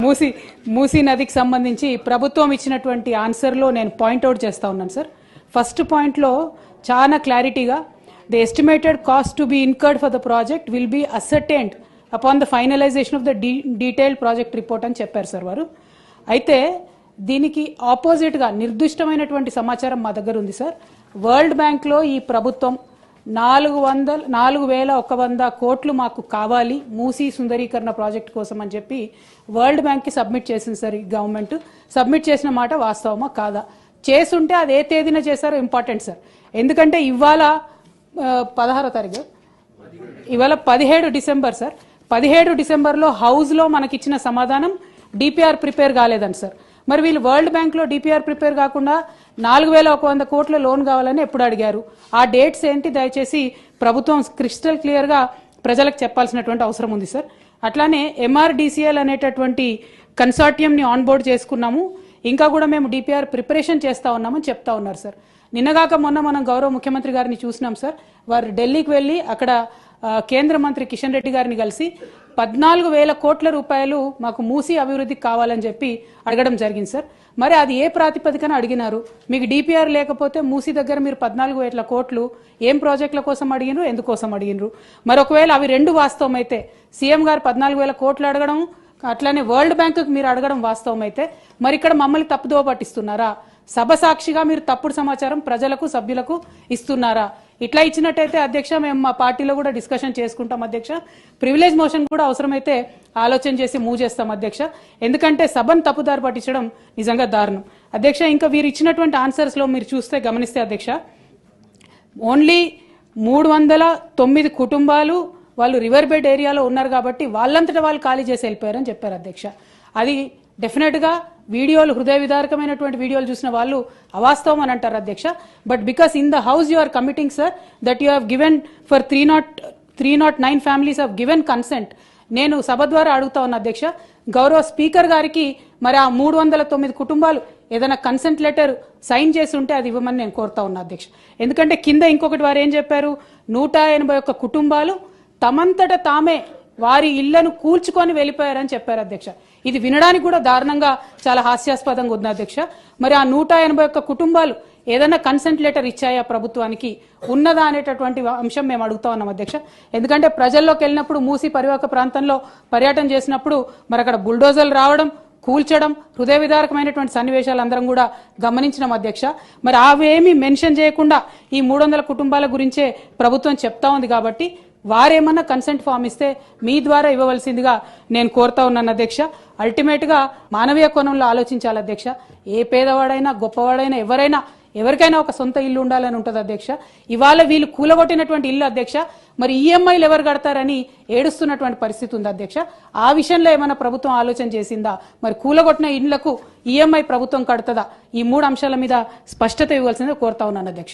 మూసీ మూసీ నదికి సంబంధించి ప్రభుత్వం ఇచ్చినటువంటి ఆన్సర్లో నేను పాయింట్అవుట్ చేస్తా ఉన్నాను సార్. ఫస్ట్ పాయింట్లో చాలా క్లారిటీగా the estimated cost to be incurred for the project will be ascertained upon the finalisation of the detailed project report అని చెప్పారు సార్ వారు. అయితే దీనికి ఆపోజిట్గా నిర్దిష్టమైనటువంటి సమాచారం మా దగ్గర ఉంది సార్. వరల్డ్ బ్యాంక్లో ఈ ప్రభుత్వం 4,100 కోట్లు మాకు కావాలి మూసీ సుందరీకరణ ప్రాజెక్ట్ కోసం అని చెప్పి వరల్డ్ బ్యాంక్కి సబ్మిట్ చేసింది సార్. ఈ గవర్నమెంట్ సబ్మిట్ చేసిన మాట వాస్తవమా కాదా? చేసుంటే అది ఏ తేదీన చేశారో ఇంపార్టెంట్ సార్. ఎందుకంటే ఇవాళ 16వ తారీఖు, ఇవాళ 17 డిసెంబర్ సార్. 17 డిసెంబర్లో హౌస్లో మనకిచ్చిన సమాధానం డిపిఆర్ ప్రిపేర్ కాలేదని సార్. మరి వీళ్ళు వరల్డ్ బ్యాంక్లో డిపిఆర్ ప్రిపేర్ కాకుండా 4,100 కోట్ల లోన్ కావాలని ఎప్పుడు అడిగారు? ఆ డేట్స్ ఏంటి దయచేసి ప్రభుత్వం క్రిస్టల్ క్లియర్గా ప్రజలకు చెప్పాల్సినటువంటి అవసరం ఉంది సార్. అట్లానే ఎంఆర్డిసిఎల్ అనేటటువంటి కన్సార్టియంని ఆన్బోర్డ్ చేసుకున్నాము, ఇంకా కూడా మేము డిపిఆర్ ప్రిపరేషన్ చేస్తూ ఉన్నామని చెప్తా ఉన్నారు సార్. నిన్నగాక మొన్న మనం గౌరవ ముఖ్యమంత్రి గారిని చూసినాం సార్. వారు ఢిల్లీకి వెళ్ళి అక్కడ కేంద్ర మంత్రి కిషన్ రెడ్డి గారిని కలిసి 14,000 కోట్ల రూపాయలు మాకు మూసీ అభివృద్ధికి కావాలని చెప్పి అడగడం జరిగింది సార్. మరి అది ఏ ప్రాతిపదికన అడిగినారు? మీకు డిపిఆర్ లేకపోతే మూసీ దగ్గర మీరు 14,000 కోట్లు ఏం ప్రాజెక్టుల కోసం అడిగినరు, ఎందుకోసం అడిగినరు? మరి ఒకవేళ అవి రెండు వాస్తవం అయితే సీఎం గారు 14,000 కోట్లు అడగడం, అట్లానే వరల్డ్ బ్యాంకుకి మీరు అడగడం వాస్తవం అయితే మరి ఇక్కడ మమ్మల్ని తప్పుదోవ పట్టిస్తున్నారా? సభ సాక్షిగా మీరు తప్పుడు సమాచారం ప్రజలకు సభ్యులకు ఇస్తున్నారా? ఇట్లా ఇచ్చినట్టయితే అధ్యక్ష మేము మా పార్టీలో కూడా డిస్కషన్ చేసుకుంటాం అధ్యక్ష. ప్రివిలేజ్ మోషన్ కూడా అవసరమైతే ఆలోచన చేసి మూవ్ చేస్తాం అధ్యక్ష. ఎందుకంటే సభను తప్పుదారి పట్టించడం నిజంగా దారుణం అధ్యక్ష. ఇంకా వీరు ఇచ్చినటువంటి ఆన్సర్స్లో మీరు చూస్తే గమనిస్తే అధ్యక్ష, ఓన్లీ 309 కుటుంబాలు వాళ్ళు రివర్ బెడ్ ఏరియాలో ఉన్నారు కాబట్టి వాళ్ళంతటా వాళ్ళు ఖాళీ చేసి వెళ్ళిపోయారని చెప్పారు అధ్యక్ష. అది డెఫినెట్గా వీడియోలు హృదయ విదారకమైనటువంటి వీడియోలు చూసిన వాళ్ళు అవాస్తవం అని అంటారు అధ్యక్ష. But because in the house you are committing sir that you have given for 309 families have given consent. నేను సభ ద్వారా అడుగుతా ఉన్నా అధ్యక్ష, గౌరవ స్పీకర్ గారికి మరి ఆ 309 కుటుంబాలు ఏదైనా కన్సెంట్ లెటర్ సైన్ చేసి ఉంటే అది ఇవ్వమని నేను కోరుతా ఉన్నా అధ్యక్ష. ఎందుకంటే కింద ఇంకొకటి వారు ఏం చెప్పారు, 181 కుటుంబాలు తమంతట తామే వారి ఇళ్లను కూల్చుకొని వెళ్ళిపోయారని చెప్పారు అధ్యక్ష. ఇది వినడానికి కూడా దారుణంగా చాలా హాస్యాస్పదంగా ఉంది అధ్యక్ష. మరి ఆ 181 కుటుంబాలు ఏదైనా కన్సెంట్ లెటర్ ఇచ్చాయా ప్రభుత్వానికి, ఉన్నదా అనేటటువంటి అంశం మేము అడుగుతా ఉన్నాం అధ్యక్ష. ఎందుకంటే ప్రజల్లోకి వెళ్ళినప్పుడు మూసీ పరివాహక ప్రాంతంలో పర్యటన చేసినప్పుడు మరి అక్కడ బుల్డోజర్లు రావడం, కూల్చడం, హృదయ విదారకమైనటువంటి సన్నివేశాలు అందరం కూడా గమనించినాం అధ్యక్ష. మరి అవేమీ మెన్షన్ చేయకుండా ఈ 300 కుటుంబాల గురించే ప్రభుత్వం చెప్తా ఉంది కాబట్టి వారేమన్నా కన్సెంట్ ఫామ్ ఇస్తే మీ ద్వారా ఇవ్వవలసిందిగా నేను కోరుతా ఉన్నాను అధ్యక్ష. అల్టిమేట్గా మానవీయ కోణంలో ఆలోచించాలి అధ్యక్ష. ఏ పేదవాడైనా గొప్పవాడైనా ఎవరికైనా ఒక సొంత ఇల్లు ఉండాలని ఉంటుంది అధ్యక్ష. ఇవాళ వీళ్ళు కూలగొట్టినటువంటి ఇల్లు అధ్యక్ష, మరి ఈఎంఐలు ఎవరు కడతారని ఏడుస్తున్నటువంటి పరిస్థితి ఉంది అధ్యక్ష. ఆ విషయంలో ఏమైనా ప్రభుత్వం ఆలోచన చేసిందా? మరి కూలగొట్టిన ఇళ్లకు ఈఎంఐ ప్రభుత్వం కడుతుందా? ఈ 3 అంశాల మీద స్పష్టత ఇవ్వాల్సిందిగా కోరుతా ఉన్నాను అధ్యక్ష.